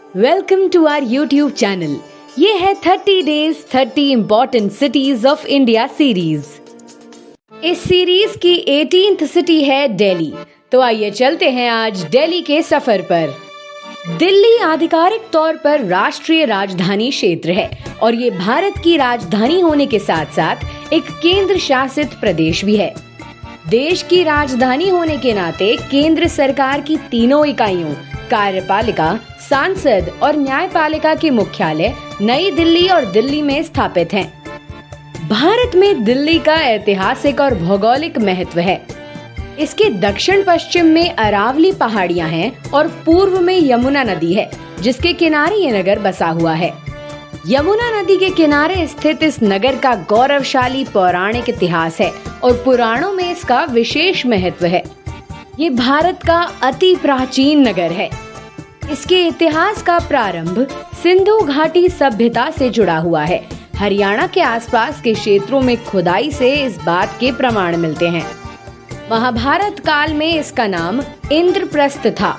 Welcome to our YouTube channel. ये है 30 days 30 important cities of India series. इस series की 18th सिटी है दिल्ली। तो आइए चलते हैं आज दिल्ली के सफर पर। दिल्ली आधिकारिक तौर पर राष्ट्रीय राजधानी क्षेत्र है और ये भारत की राजधानी होने के साथ साथ एक केंद्र शासित प्रदेश भी है। देश की राजधानी होने के नाते केंद्र सरकार की तीनों इकाइयों कार्यपालिका, सांसद और न्यायपालिका के मुख्यालय नई दिल्ली और दिल्ली में स्थापित हैं। भारत में दिल्ली का ऐतिहासिक और भौगोलिक महत्व है। इसके दक्षिण पश्चिम में अरावली पहाड़ियां हैं और पूर्व में यमुना नदी है, जिसके किनारे ये नगर बसा हुआ है। यमुना नदी के किनारे स्थित इस नगर का गौरवशाली पौराणिक इतिहास है और पुराणों में इसका विशेष महत्व है। ये भारत का अति प्राचीन नगर है। इसके इतिहास का प्रारंभ सिंधु घाटी सभ्यता से जुड़ा हुआ है। हरियाणा के आसपास के क्षेत्रों में खुदाई से इस बात के प्रमाण मिलते हैं। महाभारत काल में इसका नाम इंद्रप्रस्थ था।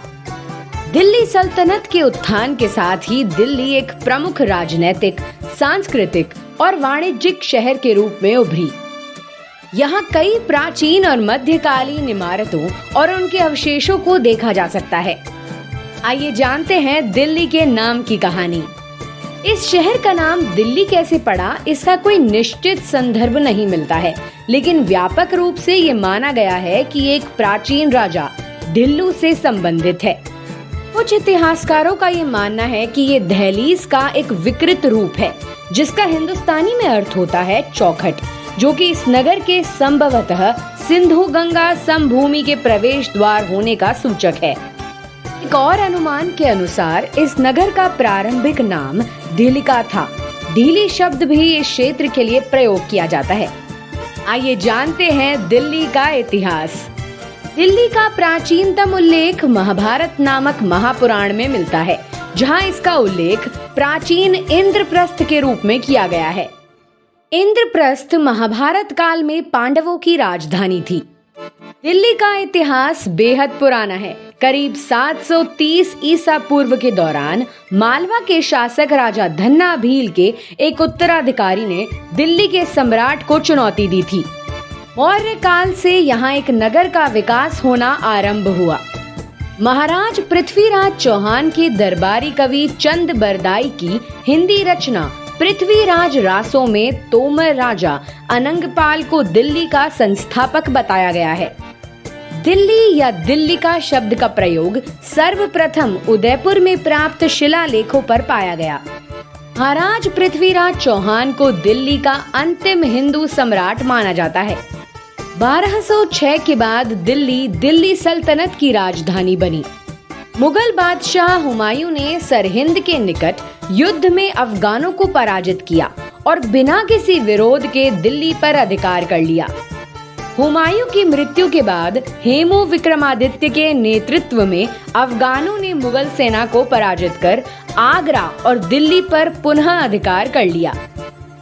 दिल्ली सल्तनत के उत्थान के साथ ही दिल्ली एक प्रमुख राजनीतिक, सांस्कृतिक और वाणिज्यिक शहर के रूप में उभरी। यहाँ कई प्राचीन और मध्यकालीन इमारतों और उनके अवशेषों को देखा जा सकता है। आइए जानते हैं दिल्ली के नाम की कहानी। इस शहर का नाम दिल्ली कैसे पड़ा, इसका कोई निश्चित संदर्भ नहीं मिलता है, लेकिन व्यापक रूप से ये माना गया है कि एक प्राचीन राजा दिल्लू से संबंधित है। कुछ इतिहासकारों का ये मानना है कि ये दहलीज का एक विकृत रूप है, जिसका हिंदुस्तानी में अर्थ होता है चौखट, जो कि इस नगर के संभवतः सिंधु गंगा समभूमि के प्रवेश द्वार होने का सूचक है। एक और अनुमान के अनुसार इस नगर का प्रारंभिक नाम ढीलिका था। ढीली शब्द भी इस क्षेत्र के लिए प्रयोग किया जाता है। आइए जानते हैं दिल्ली का इतिहास। दिल्ली का प्राचीनतम उल्लेख महाभारत नामक महापुराण में मिलता है, जहां इसका उल्लेख प्राचीन इंद्रप्रस्थ के रूप में किया गया है। इंद्रप्रस्थ महाभारत काल में पांडवों की राजधानी थी। दिल्ली का इतिहास बेहद पुराना है। करीब 730 ईसा पूर्व के दौरान मालवा के शासक राजा धन्ना भील के एक उत्तराधिकारी ने दिल्ली के सम्राट को चुनौती दी थी। मौर्य काल से यहाँ एक नगर का विकास होना आरंभ हुआ। महाराज पृथ्वीराज चौहान के दरबारी कवि चंद बरदाई की हिंदी रचना पृथ्वीराज रासों में तोमर राजा अनंगपाल को दिल्ली का संस्थापक बताया गया है। दिल्ली या दिल्लिका शब्द का प्रयोग सर्वप्रथम उदयपुर में प्राप्त शिलालेखों पर पाया गया। महाराज पृथ्वीराज चौहान को दिल्ली का अंतिम हिंदू सम्राट माना जाता है। 1206 के बाद दिल्ली सल्तनत की राजधानी बनी। मुगल बादशाह हुमायूं ने सरहिंद के निकट युद्ध में अफगानों को पराजित किया और बिना किसी विरोध के दिल्ली पर अधिकार कर लिया। हुमायूं की मृत्यु के बाद हेमू विक्रमादित्य के नेतृत्व में अफगानों ने मुगल सेना को पराजित कर आगरा और दिल्ली पर पुनः अधिकार कर लिया।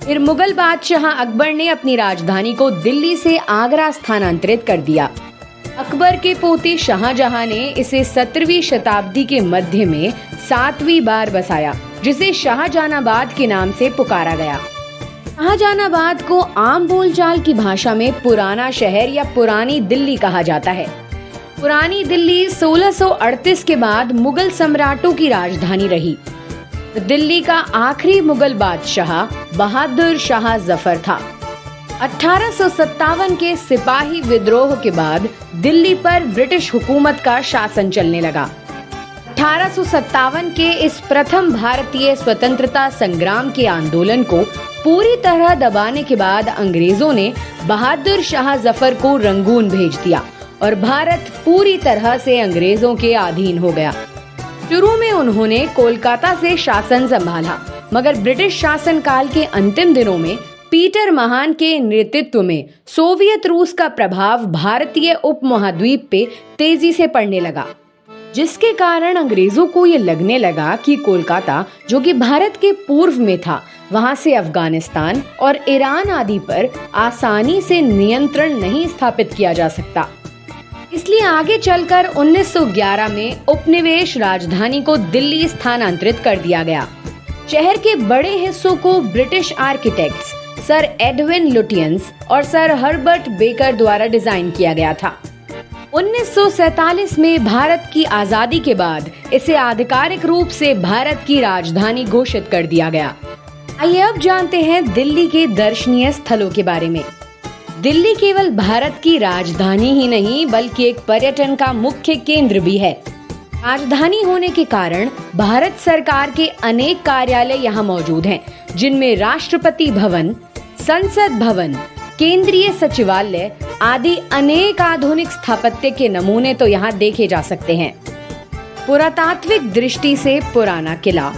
फिर मुगल बादशाह अकबर ने अपनी राजधानी को दिल्ली से आगरा स्थानांतरित कर दिया। अकबर के पोते शाहजहां ने इसे 17वीं शताब्दी के मध्य में 7वीं बार बसाया, जिसे शाहजहानाबाद के नाम से पुकारा गया। शाहजहानाबाद को आम बोलचाल की भाषा में पुराना शहर या पुरानी दिल्ली कहा जाता है। पुरानी दिल्ली 1638 के बाद मुगल सम्राटों की राजधानी रही। दिल्ली का आखिरी मुगल बादशाह बहादुर शाह जफर था। 1857 के सिपाही विद्रोह के बाद दिल्ली पर ब्रिटिश हुकूमत का शासन चलने लगा। 1857 के इस प्रथम भारतीय स्वतंत्रता संग्राम के आंदोलन को पूरी तरह दबाने के बाद अंग्रेजों ने बहादुर शाह जफर को रंगून भेज दिया और भारत पूरी तरह से अंग्रेजों के अधीन हो गया। शुरू में उन्होंने कोलकाता से शासन संभाला, मगर ब्रिटिश शासन काल के अंतिम दिनों में पीटर महान के नेतृत्व में सोवियत रूस का प्रभाव भारतीय उपमहाद्वीप पे तेजी से पड़ने लगा, जिसके कारण अंग्रेजों को ये लगने लगा कि कोलकाता, जो कि भारत के पूर्व में था, वहां से अफगानिस्तान और ईरान आदि पर आसानी से नियंत्रण नहीं स्थापित किया जा सकता। इसलिए आगे चलकर 1911 में उपनिवेश राजधानी को दिल्ली स्थानांतरित कर दिया गया। शहर के बड़े हिस्सों को British architects sir Edwin Lutyens और सर हर्बर्ट बेकर द्वारा डिजाइन किया गया था। 1947 में भारत की आजादी के बाद इसे आधिकारिक रूप से भारत की राजधानी घोषित कर दिया गया। आइए अब जानते हैं दिल्ली के दर्शनीय स्थलों के बारे में। दिल्ली केवल भारत की राजधानी ही नहीं बल्कि एक पर्यटन का मुख्य केंद्र भी है। राजधानी होने के कारण भारत सरकार के अनेक कार्यालय यहाँ मौजूद हैं, जिनमें राष्ट्रपति भवन, संसद भवन, केंद्रीय सचिवालय आदि अनेक आधुनिक स्थापत्य के नमूने तो यहाँ देखे जा सकते हैं। पुरातात्विक दृष्टि से पुराना किला,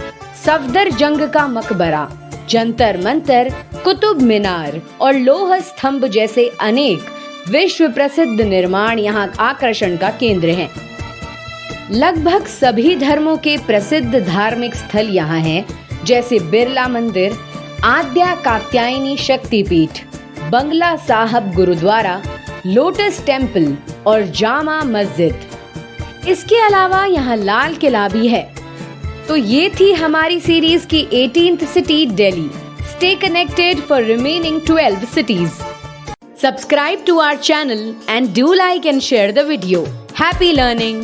सफदरजंग का मकबरा, जंतर मंतर, कुतुब मीनार और लोह स्तंभ जैसे अनेक विश्व प्रसिद्ध निर्माण यहाँ आकर्षण का केंद्र हैं। लगभग सभी धर्मों के प्रसिद्ध धार्मिक स्थल यहाँ हैं, जैसे बिरला मंदिर, आद्या कात्यायनी शक्तिपीठ, बंगला साहब गुरुद्वारा, लोटस टेम्पल और जामा मस्जिद। इसके अलावा यहाँ लाल किला भी है। तो ये थी हमारी सीरीज की 18th city Delhi. Stay connected for remaining 12 cities. Subscribe to our channel and do like and share the video. Happy learning!